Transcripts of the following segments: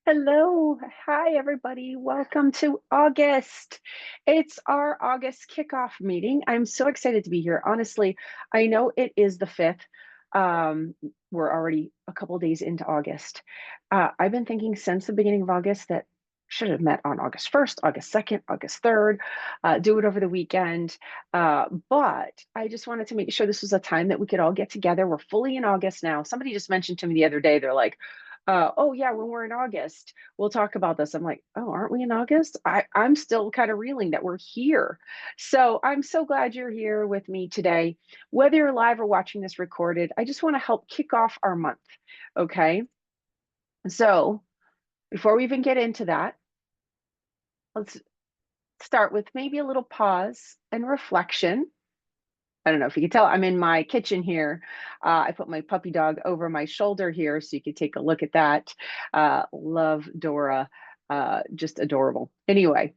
Hello. Hi, everybody. Welcome to August. It's our August kickoff meeting. I'm so excited to be here. Honestly, I know it is the 5th. Um, we're already a couple days into August. I've been thinking since the beginning of August that should have met on August 1st, August 2nd, August 3rd, do it over the weekend. But I just wanted to make sure this was a time that we could all get together. We're fully in August now. Somebody just mentioned to me the other day, they're like, oh yeah, when we're in August, we'll talk about this. I'm like, oh, aren't we in August? I'm still kind of reeling that we're here. So I'm so glad you're here with me today. Whether you're live or watching this recorded, I just want to help kick off our month. Okay. So before we even get into that, let's start with maybe a little pause and reflection. I don't know if you can tell, I'm in my kitchen here. I put my puppy dog over my shoulder here so you can take a look at that. Love Dora, just adorable. Anyway,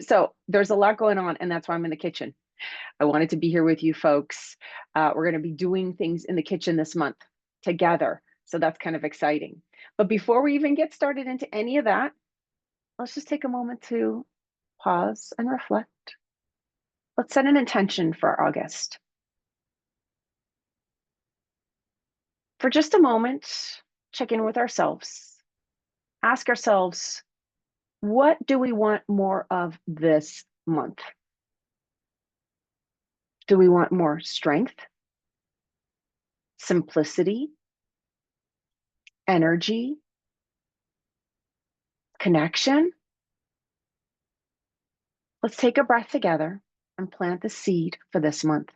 so there's a lot going on, and that's why I'm in the kitchen. I wanted to be here with you folks. We're going to be doing things in the kitchen this month together. So that's kind of exciting. But before we even get started into any of that, let's just take a moment to pause and reflect. Let's set an intention for August. For just a moment, check in with ourselves. Ask ourselves, what do we want more of this month? Do we want more strength, simplicity, energy, connection? Let's take a breath together and plant the seed for this month.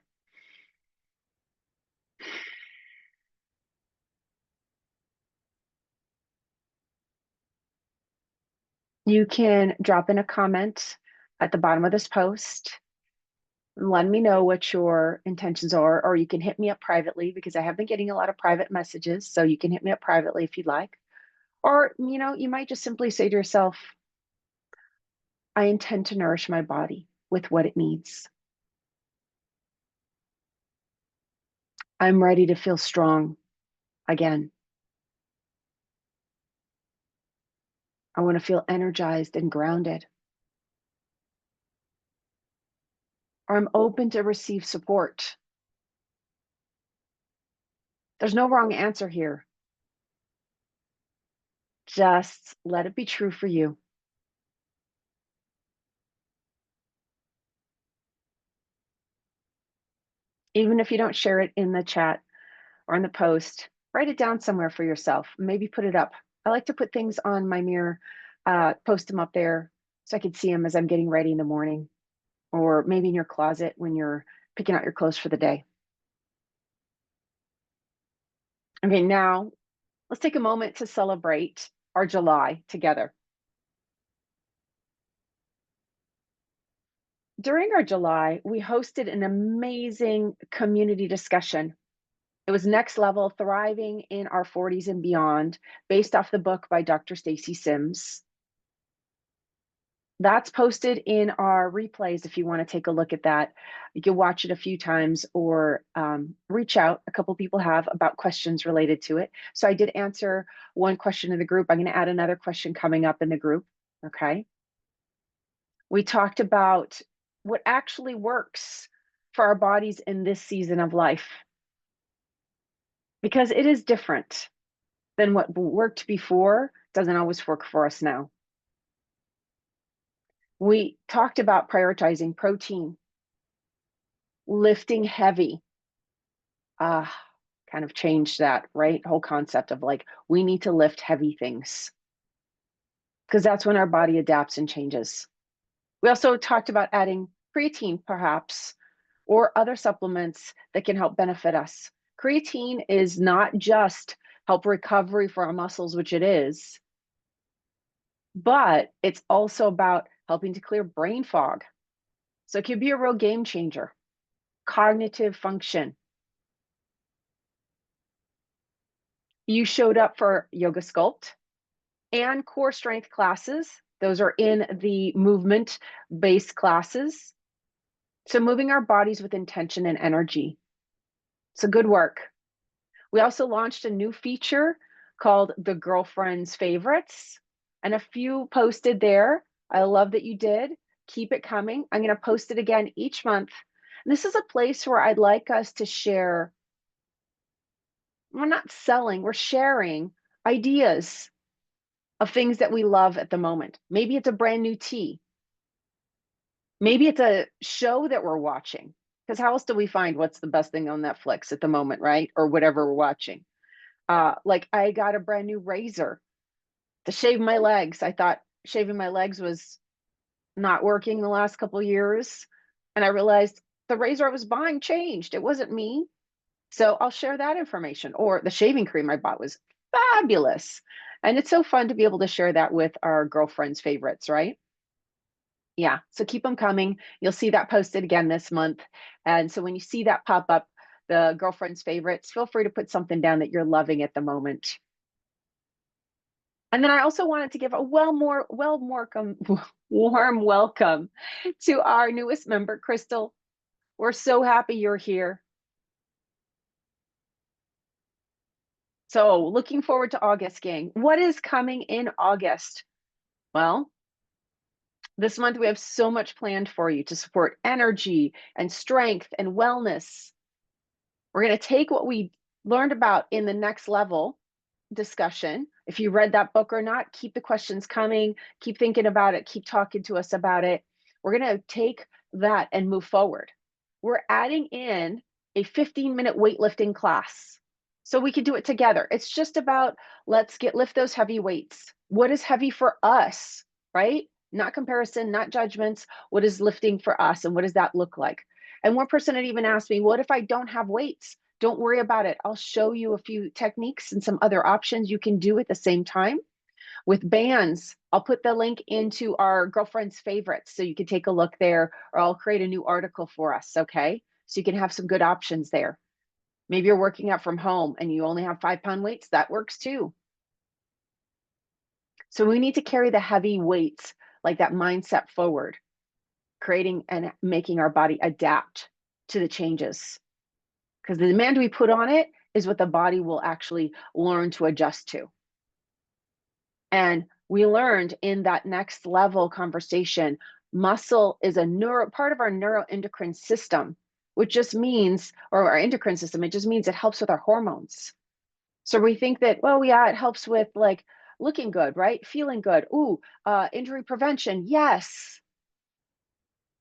You can drop in a comment at the bottom of this post. Let me know what your intentions are, or you can hit me up privately because I have been getting a lot of private messages. So you can hit me up privately if you'd like. Or, you might just simply say to yourself, I intend to nourish my body with what it needs. I'm ready to feel strong again. I want to feel energized and grounded. Or I'm open to receive support. There's no wrong answer here. Just let it be true for you. Even if you don't share it in the chat or in the post, write it down somewhere for yourself. Maybe put it up. I like to put things on my mirror, post them up there so I can see them as I'm getting ready in the morning, or maybe in your closet when you're picking out your clothes for the day. Okay, now let's take a moment to celebrate our July together. During our July, we hosted an amazing community discussion. It was Next Level Thriving in Our 40s and Beyond, based off the book by Dr. Stacy Sims. That's posted in our replays if you want to take a look at that. You can watch it a few times or reach out. A couple people have about questions related to it. So I did answer one question in the group. I'm going to add another question coming up in the group. Okay. We talked about what actually works for our bodies in this season of life, because it is different than what worked before, doesn't always work for us now. We talked about prioritizing protein, lifting heavy. Kind of changed that, right? Whole concept of like, we need to lift heavy things because that's when our body adapts and changes. We also talked about adding creatine, perhaps, or other supplements that can help benefit us. Creatine is not just help recovery for our muscles, which it is, but it's also about helping to clear brain fog. So it could be a real game changer. Cognitive function. You showed up for yoga sculpt and core strength classes. Those are in the movement based classes. So moving our bodies with intention and energy. So good work. We also launched a new feature called the Girlfriend's Favorites. and a few posted there. I love that you did. Keep it coming. I'm going to post it again each month. And this is a place where I'd like us to share. We're not selling, we're sharing ideas of things that we love at the moment. Maybe it's a brand new tea. Maybe it's a show that we're watching. Because how else do we find what's the best thing on Netflix at the moment, right? Or whatever we're watching. Like I got a brand new razor to shave my legs. I thought shaving my legs was not working the last couple of years. And I realized the razor I was buying changed. It wasn't me. So I'll share that information. Or the shaving cream I bought was fabulous. And it's so fun to be able to share that with our girlfriends' favorites, right? Yeah. So keep them coming. You'll see that posted again this month. And so when you see that pop up, the girlfriend's favorites, feel free to put something down that you're loving at the moment. And then I also wanted to give a warm welcome to our newest member, Crystal. We're so happy you're here. So looking forward to August, gang. What is coming in August? Well, this month we have so much planned for you to support energy and strength and wellness. We're going to take what we learned about in the next level discussion. If you read that book or not, keep the questions coming, keep thinking about it, keep talking to us about it. We're going to take that and move forward. We're adding in a 15-minute weightlifting class so we can do it together. It's just about lift those heavy weights. What is heavy for us, right? Not comparison, not judgments. What is lifting for us and what does that look like? And one person had even asked me, what if I don't have weights? Don't worry about it. I'll show you a few techniques and some other options you can do at the same time. With bands, I'll put the link into our girlfriend's favorites so you can take a look there, or I'll create a new article for us, okay? So you can have some good options there. Maybe you're working out from home and you only have 5-pound weights. That works too. So we need to carry the heavy weights, like that mindset forward, creating and making our body adapt to the changes. Because the demand we put on it is what the body will actually learn to adjust to. And we learned in that next level conversation, muscle is a part of our neuroendocrine system, which just means, or our endocrine system, it just means it helps with our hormones. So we think that, well, yeah, it helps with like looking good, right? Feeling good. Ooh, injury prevention. Yes.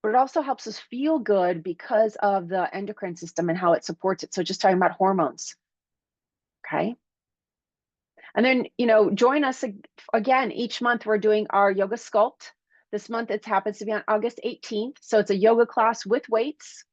But it also helps us feel good because of the endocrine system and how it supports it. So just talking about hormones. Okay. And then, join us again. Each month we're doing our yoga sculpt. This month it happens to be on August 18th. So it's a yoga class with weights.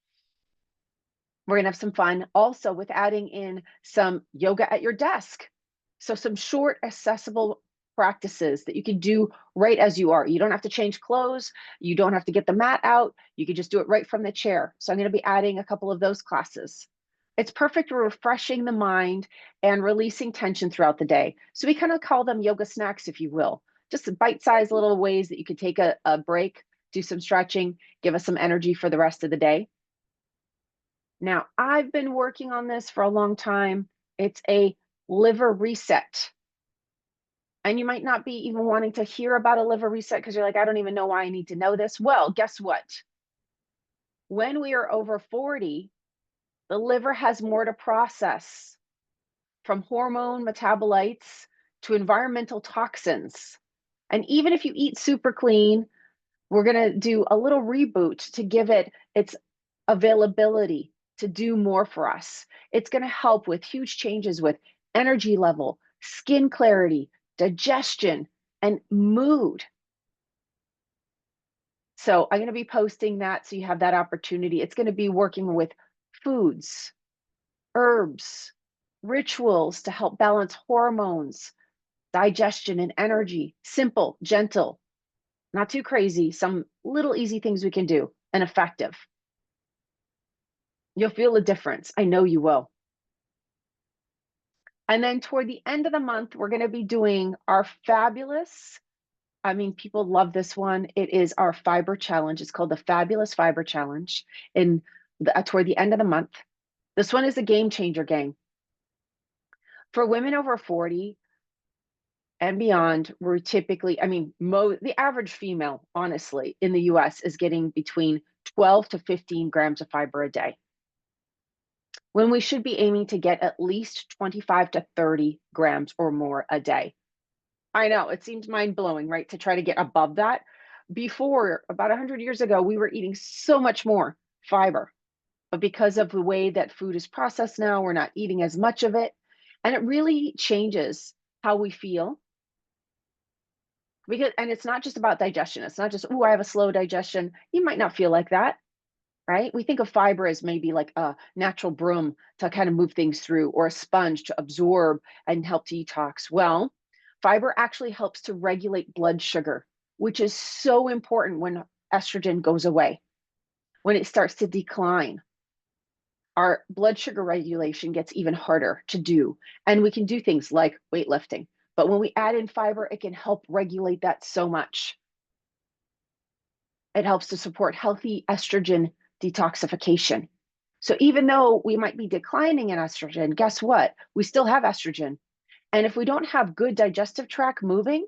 We're going to have some fun also with adding in some yoga at your desk. So some short, accessible practices that you can do right as you are. You don't have to change clothes. You don't have to get the mat out. You can just do it right from the chair. So I'm going to be adding a couple of those classes. It's perfect for refreshing the mind and releasing tension throughout the day. So we kind of call them yoga snacks, if you will. Just bite-sized little ways that you could take a break, do some stretching, give us some energy for the rest of the day. Now, I've been working on this for a long time. It's a liver reset. And you might not be even wanting to hear about a liver reset because you're like, I don't even know why I need to know this. Well, guess what? When we are over 40, the liver has more to process, from hormone metabolites to environmental toxins. And even if you eat super clean, we're going to do a little reboot to give it its availability to do more for us. It's going to help with huge changes with energy level, skin clarity, digestion, and mood. So I'm going to be posting that so you have that opportunity. It's going to be working with foods, herbs, rituals to help balance hormones, digestion, and energy. Simple, gentle, not too crazy, some little easy things we can do and effective. You'll feel a difference. I know you will. And then toward the end of the month, we're going to be doing our fabulous, people love this one. It is our fiber challenge. It's called the Fabulous Fiber Challenge toward the end of the month. This one is a game changer, gang. For women over 40, and beyond, we're typically, I mean, the average female, honestly, in the US is getting between 12 to 15 grams of fiber a day, when we should be aiming to get at least 25 to 30 grams or more a day. I know it seems mind blowing, right? To try to get above that. Before, about 100 years ago, we were eating so much more fiber. But because of the way that food is processed now, we're not eating as much of it. And it really changes how we feel. And it's not just about digestion. It's not just, oh, I have a slow digestion. You might not feel like that, right? We think of fiber as maybe like a natural broom to kind of move things through, or a sponge to absorb and help detox. Well, fiber actually helps to regulate blood sugar, which is so important when estrogen goes away, when it starts to decline. Our blood sugar regulation gets even harder to do. And we can do things like weightlifting. But when we add in fiber, it can help regulate that so much. It helps to support healthy estrogen detoxification. So even though we might be declining in estrogen, guess what? We still have estrogen. And if we don't have good digestive tract moving,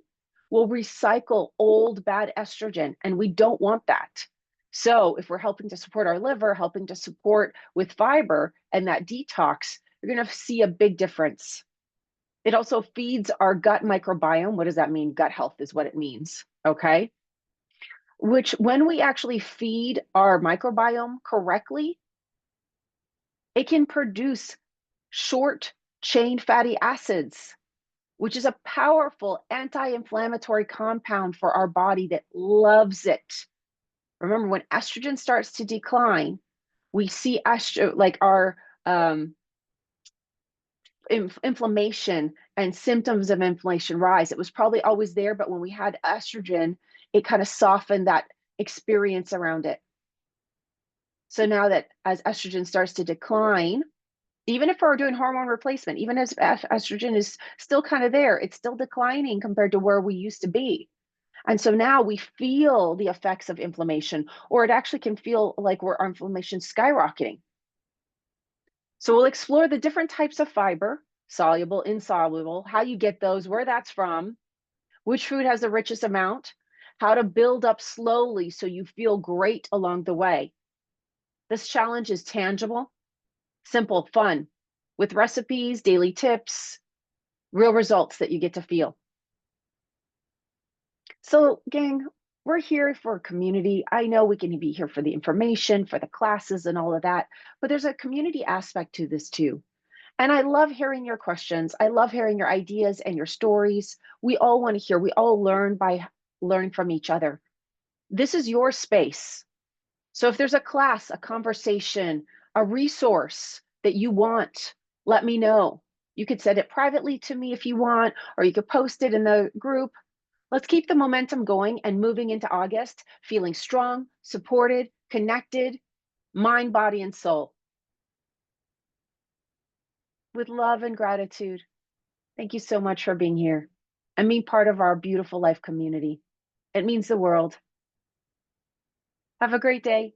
we'll recycle old bad estrogen, and we don't want that. So if we're helping to support our liver, helping to support with fiber and that detox, you're going to see a big difference. It also feeds our gut microbiome. What does that mean? Gut health is what it means. Okay. Which, when we actually feed our microbiome correctly, it can produce short chain fatty acids, which is a powerful anti-inflammatory compound for our body that loves it. Remember, when estrogen starts to decline, we see like our inflammation and symptoms of inflammation rise. It was probably always there, but when we had estrogen, it kind of softened that experience around it. So now that as estrogen starts to decline, even if we're doing hormone replacement, even as estrogen is still kind of there, it's still declining compared to where we used to be. And so now we feel the effects of inflammation, or it actually can feel like our inflammation skyrocketing. So we'll explore the different types of fiber, soluble, insoluble, how you get those, where that's from, which food has the richest amount, how to build up slowly so you feel great along the way. This challenge is tangible, simple, fun, with recipes, daily tips, real results that you get to feel. So, gang, we're here for a community. I know we can be here for the information, for the classes, and all of that, but there's a community aspect to this too. And I love hearing your questions. I love hearing your ideas and your stories. We all want to hear, we all learn by learning from each other. This is your space. So if there's a class, a conversation, a resource that you want, let me know. You could send it privately to me if you want, or you could post it in the group. Let's keep the momentum going and moving into August, feeling strong, supported, connected, mind, body, and soul. With love and gratitude. Thank you so much for being here and being part of our beautiful life community. It means the world. Have a great day.